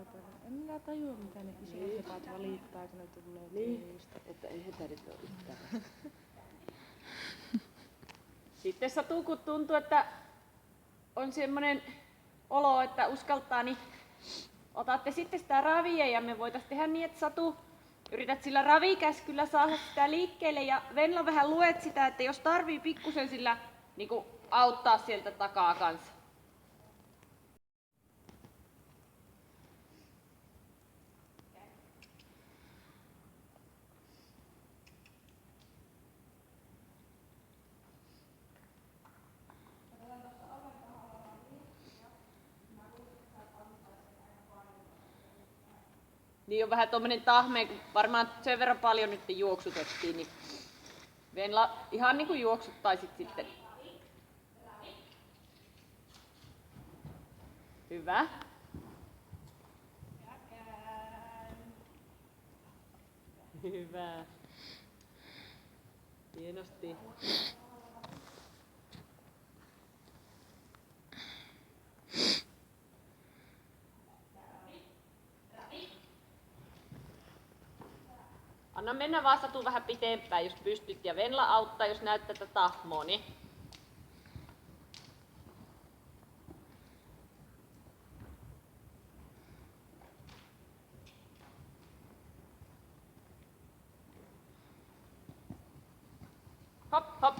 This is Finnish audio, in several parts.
paljon. En minä tajua mitä ne isot sepat valittaa, kun ne tulee töistä. Että ei heterit ole yhtään. Sitten Satu, kun tuntuu, että on semmoinen olo, että uskaltaa, niin otatte sitten sitä ravia ja me voitaisiin tehdä niin, että Satu yrität sillä ravikäskyllä saada sitä liikkeelle ja Venla vähän luet sitä, että jos tarvii pikkusen sillä niin auttaa sieltä takaa kanssa. Niin on vähän tommonen tahme, kun varmaan sen verran paljon nyt juoksutettiin, niin Venla ihan niin kuin juoksuttaisit sitten. Hyvä. Hyvä. Hienosti. Anna mennä vaan Satu vähän pitempään, jos pystyt, ja Venla auttaa, jos näyttää tätä tahmoa. Niin. Hop, hop.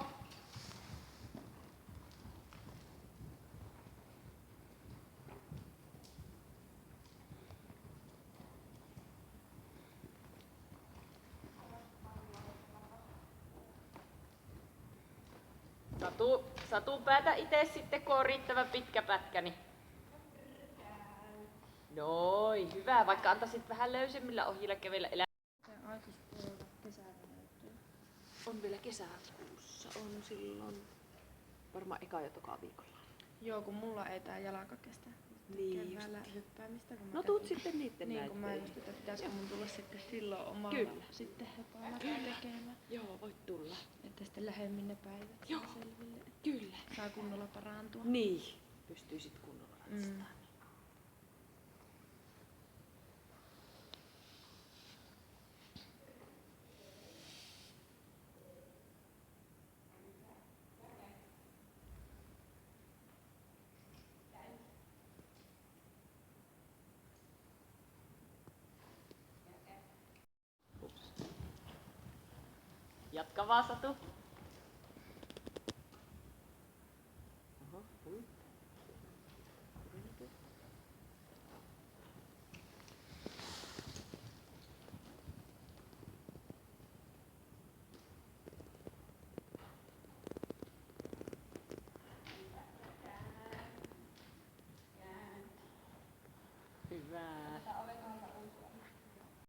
Satu päätä itse sitten, kun on riittävän pitkä pätkä. Niin. Noin, hyvä. Vaikka antaisit vähän löysemmillä ohjilla kävellä. Aikuispuolella kesällä näyttöä. On vielä kesäkuussa. On silloin varmaan eka ja toka viikolla. Joo, kun mulla ei tää jalka kestä Niin keväällä hyppäämistä. Kun no tuut sitten niitten niin, kun mä näyttöihin. just, että pitäisikö mun tulla sitten silloin omalla Kyllä. sitten hepalla tekemään. Joo, voit tulla. Että sitten lähemmin ne päivät Joo. selville. Kyllä. Saa kunnolla parantua. Niin, pystyisit kunnolla ratsastamaan. Jatka vaan, Satu. Oho, hyvä.